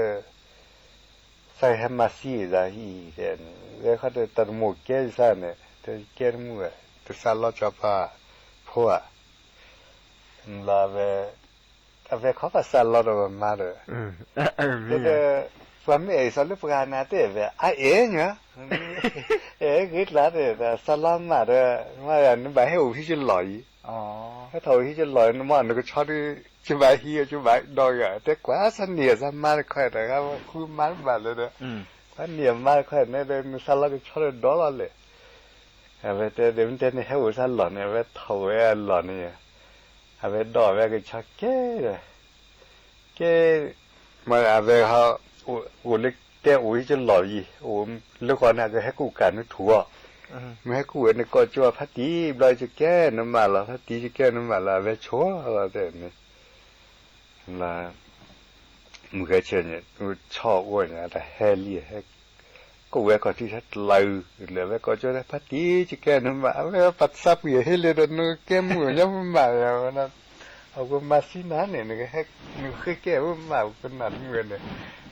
ใส่ให้มาซีได้อีเด่นแล้วเขาเดตัดหมวกแก่ซะเนี่ยแต่แก่หมวกแต่สารจอบปาพัวลาเวเอาเวเขาภาษาเราแบบมาเลยแต่ความไม่สารพการน่ะแต่เวเอ๋เนี่ยคิดแล้วแต่สารมาเลยมาอย่างนี้ให้อุทิศลอยให้ถอยที่จะลอยน้ำมันก็ชอบที่จะไปเฮียจะไปดอยอ่ะแต่กว่าสันเนียสันมาค่อยแต่ครับคือมันแบบเลยนะสันเนียมาค่อยเนี่ยเดินสารก็ชอบดอลเลยเอาไปแต่เดี๋ยวมันจะให้อุทิศหล่อเนี่ยไปถอยหล่อเนี่ยเอาไปดอยไปก็ชอบแก่มาเอาไปเขาอุลิแต่อุทิศหล่อยี่ลูกคนน่ะก็ให้กูการนึกถั่วไม่ให้กูเนี่ยก็จะพัดดีบลอยจะแก่น้ำมันละพัดดีจะแก่น้ำมันละเวชัวอะไรแต่เนี่ยละมึงเคยเชื่อเนี่ยมึงชอบอ้วนเนี่ยแต่เฮลี่ให้กูเวก็ที่ทัดเลยเลยเวก็จะได้พัดดีจะแก่น้ำมันเวปัดซับอยู่ให้เลยเดินแก้มือยังไม่มาแล้วนะเอาก็มาซีนั่นเนี่ยนึกให้นึกเคยแก่ไม่มาเป็นหนักเงินเนี่ย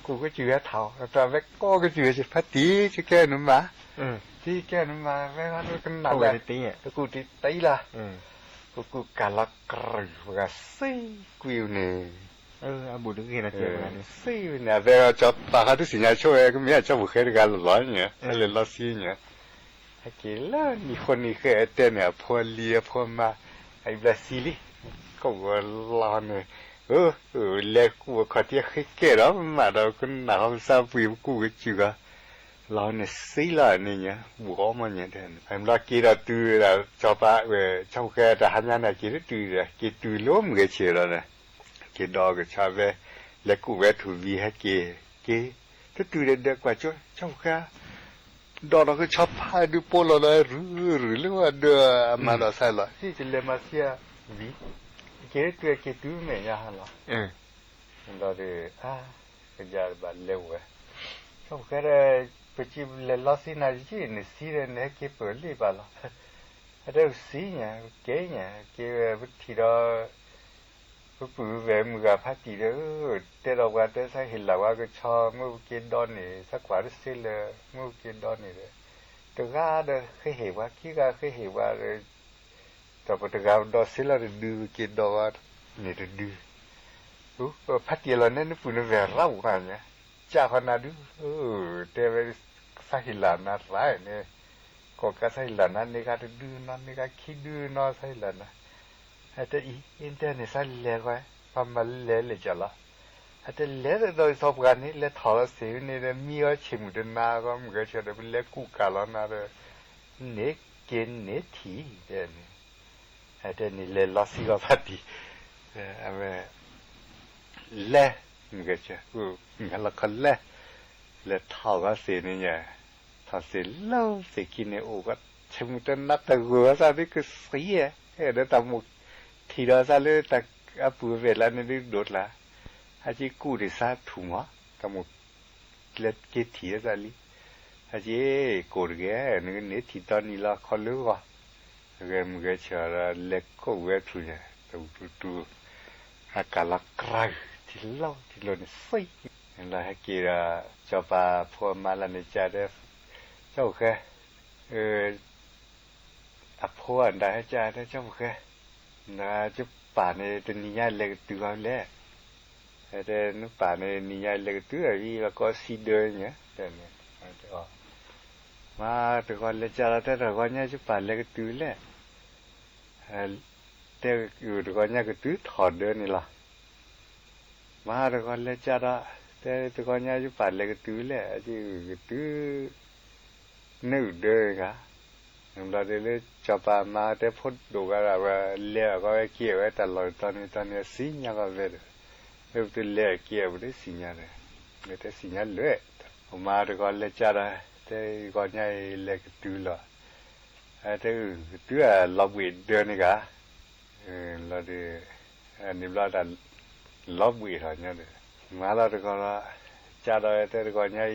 กูก็เชื่อเท่าแต่เวก็เชื่อจะพัดดีจะแก่น้ำมันที่แกนั่นมาแม่ว่าดูกันหนักเลยแต่กูตีละกูการลักกระไรกันซี่กูอยู่เนี่ยอาบุตรก็เห็นนะเจ้าเนี่ยซี่เนี่ยเวลาจับปากที่สิญญาช่วยก็ไม่จับบุคคลกันหรอกเนี่ยเลยละซี่เนี่ยไอ้กี่ล่ะมีคนนี้เคยเต้นเนี่ยพอเลียพอมาไอ้บราซิลีก็ว่าล้านเนี่ยเล็กกูขอที่เคยเกิดแล้วมาเราคนหนาวซาบุยกูก็จืด เราเนี่ยสิละนี่เนี่ยบัวมันเนี่ยเด่นผมรักกีฬาตื่นแล้วชอบไปเจ้าแก่แต่หันยันกีฬาตื่นเลยกีตื่นล้มเกเชื่อแล้วเนี่ยกีดอกชาวเวเล็กกูเวถูวีให้กีถ้าตื่นเด็กกว่าเจ้าแก่ดอกเราก็ชอบพายดูโปโลเลยหรือว่าเดือมาเราใส่ละที่จะเลมาเสียวีกีตื่นไม่ยากหรอเราเดี๋ยวก็จะแบบเร็วเว้ยชอบแค่ไปจีบเล่นล้อสีน่าจีนี่สีเรนเนี่ยเก็บเปิดรีบอะไรแต่สีเนี่ยเก๋เนี่ยเก๋วิธีเราผู้เวมึงกับพัดตีเด้อแต่เราว่าแต่ใส่เห็นแล้วว่าก็ชอบมึงกินดอนนี่สักกว่าสิเลยมึงกินดอนนี่เลยแต่ก็เด้อเคยเห็นว่าขี้ก็เคยเห็นว่าแต่พอแต่ก็ดอสิแล้วดูกินดอว่านี่ดูพัดตีเราเนี่ยนึกปุ่นเวรเรากันเนี่ยจ้าขนาดดูแต่เวสาหิลานาไรเนี่ยก็กสาหิลานาเนี่ยก็ดูนั่นเนี่ยก็คิดดูน่าสาหิลานาแต่อินเทอร์เน็ตสาหิเลไว้พอมาเลจ้ะละแต่เลโดยสอบการนี้เลทอร์เสียเนี่ยมีอะไรชิมกันนาก็มันก็จะได้เป็นเลกูกาลนาเลยเนี่ยกินเนี่ยทีเดี๋ยวนี้แต่นี่เลลอสิก็พัดดีเลมันก็จะงั้นเราก็เลทอก็เสียเนี่ยทอเสียเล่าเสียกินเนี่ยโอ้ก็ชิมกันนักตะกัวซะนี่คือเสียเดี๋ยวตามุกทีเราซะเลยแต่อาปูเวลาเนี่ยโดดละอาจีกูดิซาถุงอ่ะตามุกเลกิทีซะลิอาจีกูเกะเนี่ยทีตอนนี้ละคนรู้ว่าเรื่องมันก็จะเล็กก็เวทุเนี่ยตูอากาศละกลายที่เล่าที่เราเนี่ยใส่เราให้กีฬาชอบมาพวกมาแล้วเนี่ยจะได้เจ้าแค่พวกได้จะได้เจ้าแค่น่าจะป่าในตัวนี้เล็กตัวเล็กแต่นึกป่าในนี้เล็กตัวที่แล้วก็สีเดินเนี่ยแต่เนี่ยมาแต่ก่อนเลยจะแต่ก่อนเนี่ยจะป่าเล็กตัวเล็กแต่อยู่แต่ก่อนเนี่ยก็ตัวถอดเดินนี่ล่ะมาแต่ก่อนเลยจะแต่ก่อนเนี่ยจะป่าเล็กตัวเล็กที่ตัวนึกเดินกันเราได้จับมาแต่พูดดูกันว่าเลี้ยก็เกี่ยวแต่เราตอนนี้สิ่งยังก็เวรตัวเลี้ยเกี่ยวได้สิ่งยังเลยไม่ได้สิ่งยังเลยมาแต่ก่อนเลยจะแต่ก่อนเนี่ยเล็กตัวละแต่ตัวเราวิ่งเดินนี่กันเราได้นี่เราได้เราวิ่งหาเนี่ยเลยมาเราแต่ก่อนจะแต่ก่อนเนี่ย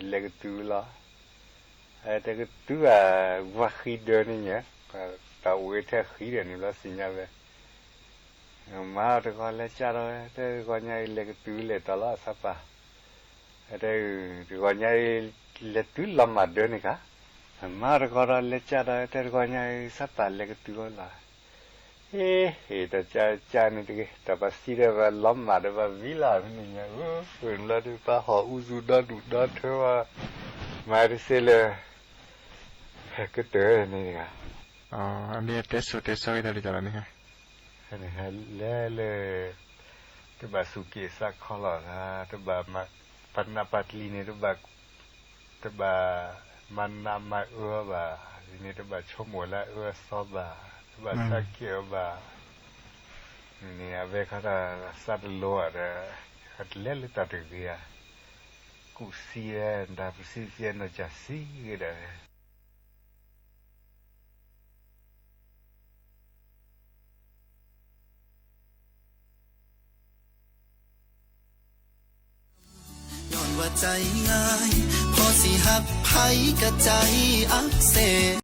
เล็กตัวละแต่ก็ตัวว่าขี้เดินนี่เนี่ยแต่เวทีขี้เดินนี่เราสิ่งยังเลยมาแต่ก่อนเลยจ้าแต่ก่อนเนี่ยเล็กตัวเล็กตลอดสับปะแต่ก่อนเนี่ยเล็กตัวลำมาเดินนี่ค่ะมาแต่ก่อนเลยจ้าแต่ก่อนเนี่ยสับปะเล็กตัวละแต่จ้านี่แต่ภาษีเรื่องลำมาเรื่องวิลานี่เนี่ยเราดูป่ะหออุจุดดูดเธอว่ามาดิเซลก็เตอนี่ไงอันนี้เทสก็ได้จานี่ไงนี่ฮะเลตัวบาสุกิสักข้อละนะตัวบามาปันนาปัตลีนี่ตัวบามันนามาบานี่ตัวบาชมวละซอบาตัวบาสักเกียวบานี่อาเวคาราสัตโลอะฮัดเลตัดเกียกุเซียนดาบุซีเซียนจะซีกัน ว่าใจง่ายพอสิหักไผกะใจอักเสบ